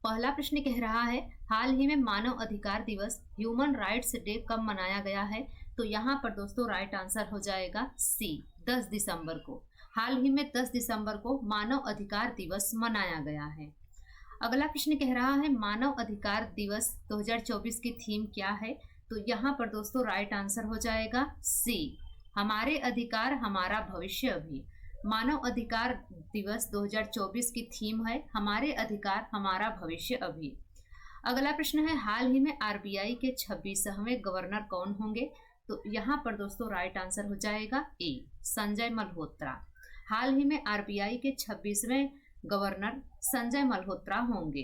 पहला प्रश्न कह रहा है हाल ही में मानव अधिकार दिवस ह्यूमन राइट्स डे कब मनाया गया है। तो यहाँ पर दोस्तों राइट आंसर हो जाएगा सी, 10 दिसंबर को। हाल ही में 10 दिसंबर को मानव अधिकार दिवस मनाया गया है। अगला प्रश्न कह रहा है मानव अधिकार दिवस 2024 की थीम क्या है। तो यहाँ पर दोस्तों राइट आंसर हो जाएगा सी, हमारे अधिकार हमारा भविष्य अभी। मानव अधिकार दिवस 2024 की थीम है हमारे अधिकार हमारा भविष्य अभी। अगला प्रश्न है हाल ही में आरबीआई के 26वें गवर्नर कौन होंगे। तो यहाँ पर दोस्तों राइट आंसर हो जाएगा ए, संजय मल्होत्रा। हाल ही में आरबीआई के 26वें गवर्नर संजय मल्होत्रा होंगे।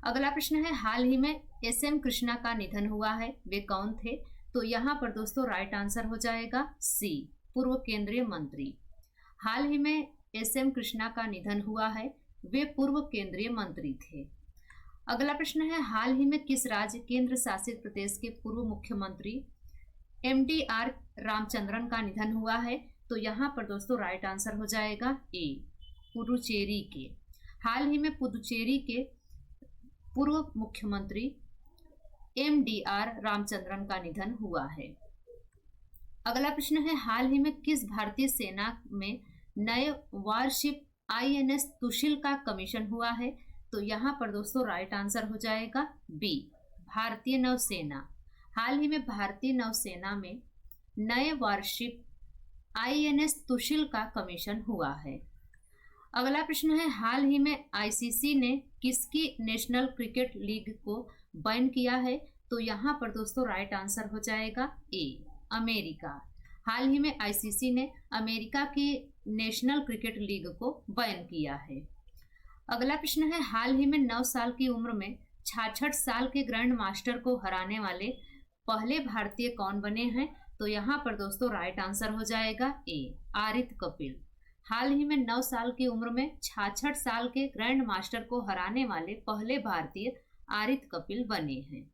अगला प्रश्न है हाल ही में एस.एम. कृष्णा का निधन हुआ है, वे कौन थे। तो यहाँ पर दोस्तों राइट आंसर हो जाएगा सी, पूर्व केंद्रीय मंत्री। हाल ही में एस.एम. कृष्णा का निधन हुआ है, वे पूर्व केंद्रीय मंत्री थे। अगला प्रश्न है हाल ही में किस राज्य केंद्र शासित प्रदेश के पूर्व मुख्यमंत्री एम.डी.आर. रामचंद्रन का निधन हुआ है। तो यहाँ पर दोस्तों राइट आंसर हो जाएगा ए, पुडुचेरी के। हाल ही में पुडुचेरी के पूर्व मुख्यमंत्री एम.डी.आर. रामचंद्रन का निधन हुआ है। अगला प्रश्न है हाल ही में किस भारतीय सेना में नए वारशिप आईएनएस तुशिल का कमीशन हुआ है। तो यहाँ पर दोस्तों राइट आंसर हो जाएगा बी, भारतीय नौसेना। हाल ही में भारतीय नौसेना में नए वारशिप आईएनएस तुशिल का कमीशन हुआ है। अगला प्रश्न है हाल ही में आईसीसी ने किसकी नेशनल क्रिकेट लीग को बैन किया है। तो यहाँ पर दोस्तों राइट आंसर हो जाएगा ए, अमेरिका। हाल ही में आईसीसी ने अमेरिका की नेशनल क्रिकेट लीग को बैन किया है। अगला प्रश्न है हाल ही में 9 साल की उम्र में 66 साल के ग्रैंड मास्टर को हराने वाले पहले भारतीय कौन बने हैं। तो यहाँ पर दोस्तों राइट आंसर हो जाएगा ए, आरित कपिल। हाल ही में 9 साल की उम्र में 66 साल के ग्रैंड मास्टर को हराने वाले पहले भारतीय आरित कपिल बने हैं।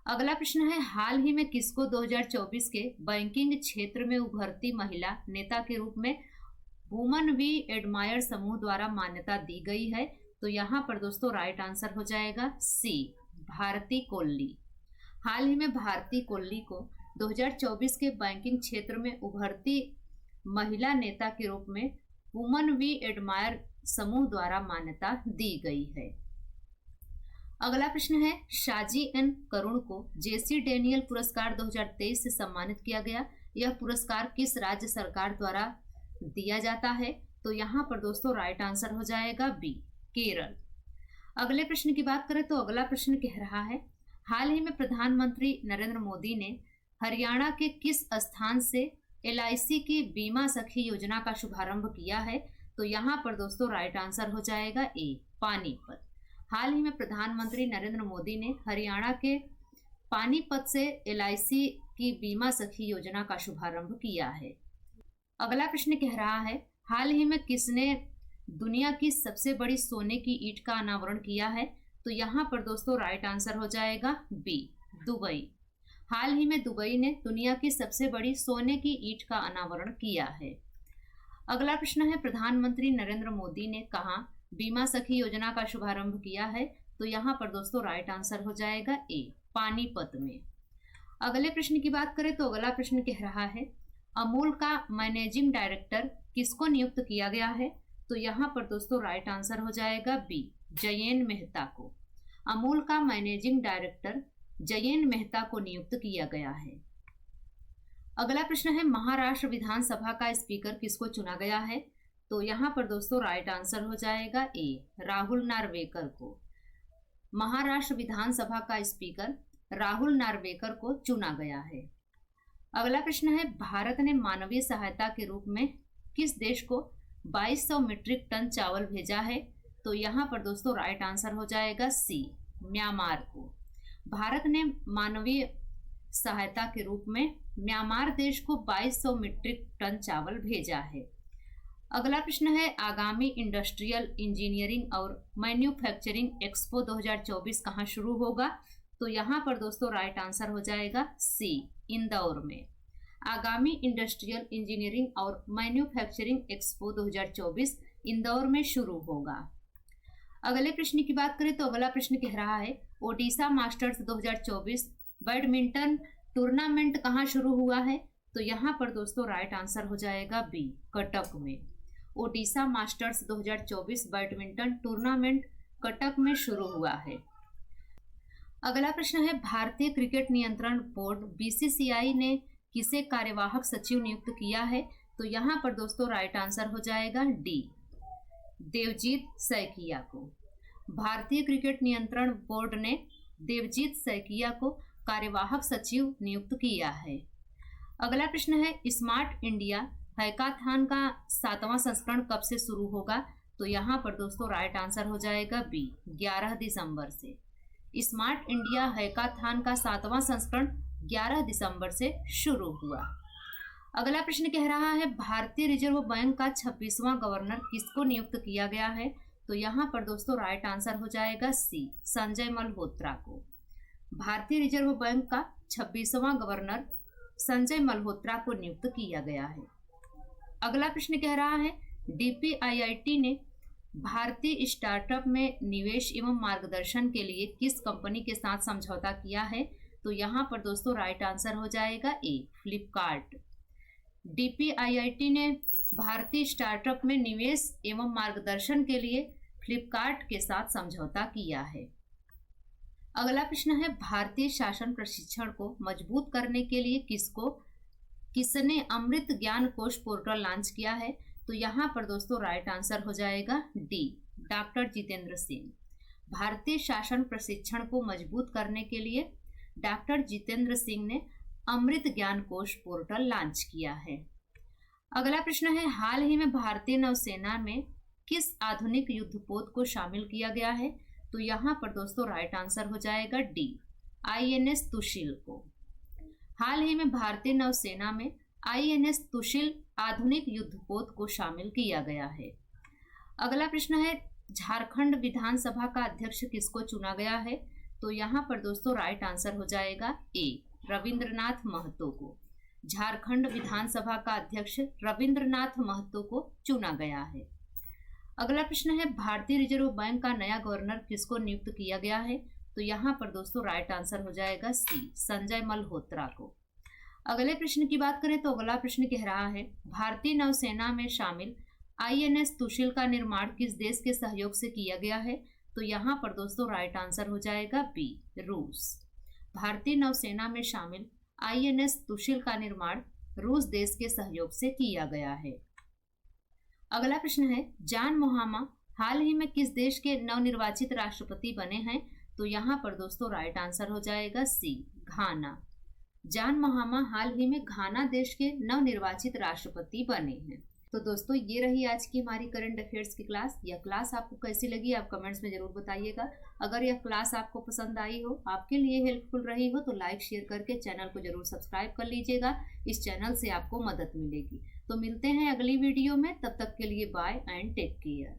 अगला प्रश्न है हाल ही में किसको 2024 के बैंकिंग क्षेत्र में उभरती महिला नेता के रूप में वुमन वी एडमायर समूह द्वारा मान्यता दी गई है। तो यहाँ पर दोस्तों राइट आंसर हो जाएगा सी, भारती कोल्ली। हाल ही में भारती कोल्ली को 2024 के बैंकिंग क्षेत्र में उभरती महिला नेता के रूप में वुमन वी एडमायर समूह द्वारा मान्यता दी गई है। अगला प्रश्न है शाजी एन करुण को जेसी डेनियल पुरस्कार 2023 से सम्मानित किया गया। यह पुरस्कार किस राज्य सरकार द्वारा दिया जाता है। तो यहाँ पर दोस्तों राइट आंसर हो जाएगा बी, केरल। अगले प्रश्न की बात करें तो अगला प्रश्न कह रहा है हाल ही में प्रधानमंत्री नरेंद्र मोदी ने हरियाणा के किस स्थान से एलआईसी की बीमा सखी योजना का शुभारंभ किया है। तो यहाँ पर दोस्तों राइट आंसर हो जाएगा ए, पानीपत। हाल ही में प्रधानमंत्री नरेंद्र मोदी ने हरियाणा के पानीपत से एलआईसी की बीमा सखी योजना का शुभारंभ किया है। अगला प्रश्न कह रहा है हाल ही में किसने दुनिया की सबसे बड़ी सोने की ईंट का अनावरण किया है। तो यहाँ पर दोस्तों राइट आंसर हो जाएगा बी, दुबई। हाल ही में दुबई ने दुनिया की सबसे बड़ी सोने की ईंट का अनावरण किया है। अगला प्रश्न है प्रधानमंत्री नरेंद्र मोदी ने कहाँ बीमा सखी योजना का शुभारंभ किया है। तो यहाँ पर दोस्तों राइट आंसर हो जाएगा ए, पानीपत में। अगले प्रश्न की बात करें तो अगला प्रश्न कह रहा है अमूल का मैनेजिंग डायरेक्टर किसको नियुक्त किया गया है। तो यहाँ पर दोस्तों राइट आंसर हो जाएगा बी, जयेन मेहता को। अमूल का मैनेजिंग डायरेक्टर जयेन मेहता को नियुक्त किया गया है। अगला प्रश्न है महाराष्ट्र विधानसभा का स्पीकर किसको चुना गया है। तो यहाँ पर दोस्तों राइट आंसर हो जाएगा ए, राहुल नार्वेकर को। महाराष्ट्र विधानसभा का स्पीकर राहुल नार्वेकर को चुना गया है। अगला प्रश्न है भारत ने मानवीय सहायता के रूप में किस देश को 2200 मीट्रिक टन चावल भेजा है। तो यहाँ पर दोस्तों राइट आंसर हो जाएगा सी, म्यांमार को। भारत ने मानवीय सहायता के रूप में म्यांमार देश को 2200 मीट्रिक टन चावल भेजा है। अगला प्रश्न है आगामी इंडस्ट्रियल इंजीनियरिंग और मैन्युफैक्चरिंग एक्सपो 2024 कहाँ शुरू होगा। तो यहाँ पर दोस्तों राइट आंसर हो जाएगा सी, इंदौर में। आगामी इंडस्ट्रियल इंजीनियरिंग और मैन्युफैक्चरिंग एक्सपो 2024 इंदौर में शुरू होगा। अगले प्रश्न की बात करें तो अगला प्रश्न कह रहा है ओडिशा मास्टर्स 2024 बैडमिंटन टूर्नामेंट कहाँ शुरू हुआ है? तो यहाँ पर दोस्तों राइट आंसर हो जाएगा बी, कटक में। Odisha masters 2024 badminton tournament Cuttack में शुरू हुआ है। अगला प्रश्न है भारतीय क्रिकेट नियंत्रण बोर्ड बीसीसीआई ने किसे कार्यवाहक सचिव नियुक्त किया है? तो यहाँ पर दोस्तों राइट आंसर हो जाएगा डी, देवजीत सैकिया को। भारतीय क्रिकेट नियंत्रण बोर्ड ने देवजीत सैकिया को कार्यवाहक सचिव नियुक्त किया है। अगला प्रश्न है स्मार्ट इंडिया हैकाथॉन का 7वां संस्करण कब से शुरू होगा? तो यहाँ पर दोस्तों राइट आंसर हो जाएगा बी, 11 दिसंबर से। स्मार्ट इंडिया हैकाथॉन का 7वां संस्करण 11 दिसंबर से शुरू हुआ। अगला प्रश्न कह रहा है भारतीय रिजर्व बैंक का 26वां गवर्नर किसको नियुक्त किया गया है? तो यहाँ पर दोस्तों राइट आंसर हो जाएगा सी, संजय मल्होत्रा को। भारतीय रिजर्व बैंक का 26वां गवर्नर संजय मल्होत्रा को नियुक्त किया गया है। अगला प्रश्न कह रहा है डीपीआईआईटी ने भारतीय स्टार्टअप में निवेश एवं मार्गदर्शन के लिए किस कंपनी के साथ समझौता किया है? तो यहाँ पर दोस्तों राइट आंसर हो जाएगा ए, फ्लिपकार्ट। डीपीआईआईटी ने भारतीय स्टार्टअप में निवेश एवं मार्गदर्शन के लिए फ्लिपकार्ट के साथ समझौता किया है। अगला प्रश्न है भारतीय शासन प्रशिक्षण को मजबूत करने के लिए किसने अमृत ज्ञान कोश पोर्टल लॉन्च किया है? तो यहाँ पर दोस्तों राइट आंसर हो जाएगा डी, डॉक्टर जितेंद्र सिंह। भारतीय शासन प्रशिक्षण को मजबूत करने के लिए डॉक्टर जितेंद्र सिंह ने अमृत ज्ञान कोश पोर्टल लॉन्च किया है। अगला प्रश्न है हाल ही में भारतीय नौसेना में किस आधुनिक युद्धपोत को शामिल किया गया है? तो यहाँ पर दोस्तों राइट आंसर हो जाएगा डी, आईएनएस तुशिल को। हाल ही में भारतीय नौसेना में आईएनएस तुशिल आधुनिक युद्धपोत को शामिल किया गया है। अगला प्रश्न है झारखंड विधानसभा का अध्यक्ष किसको चुना गया है? तो यहाँ पर दोस्तों राइट आंसर हो जाएगा ए, रविंद्रनाथ महतो को। झारखंड विधानसभा का अध्यक्ष रविंद्रनाथ महतो को चुना गया है। अगला प्रश्न है भारतीय रिजर्व बैंक का नया गवर्नर किसको नियुक्त किया गया है? तो यहाँ पर दोस्तों राइट आंसर हो जाएगा सी, संजय मल्होत्रा को। अगले प्रश्न की बात करें तो अगला प्रश्न कह रहा है भारतीय नौसेना में शामिल आईएनएस तुशिल का निर्माण किस देश के सहयोग से किया गया है? तो यहाँ पर दोस्तों राइट आंसर हो जाएगा बी, रूस। भारतीय नौसेना में शामिल आईएनएस तुशिल का निर्माण रूस देश के सहयोग से किया गया है। अगला प्रश्न है जॉन मोहामा हाल ही में किस देश के नवनिर्वाचित राष्ट्रपति बने हैं? तो यहाँ पर दोस्तों राइट आंसर हो जाएगा सी, घाना। जॉन मोहामा हाल ही में घाना देश के नवनिर्वाचित राष्ट्रपति बने हैं। तो दोस्तों ये रही आज की हमारी करंट अफेयर्स की क्लास। यह क्लास आपको कैसी लगी आप कमेंट्स में जरूर बताइएगा। अगर यह क्लास आपको पसंद आई हो, आपके लिए हेल्पफुल रही हो, तो लाइक शेयर करके चैनल को जरूर सब्सक्राइब कर लीजिएगा। इस चैनल से आपको मदद मिलेगी। तो मिलते हैं अगली वीडियो में, तब तक के लिए बाय एंड टेक केयर।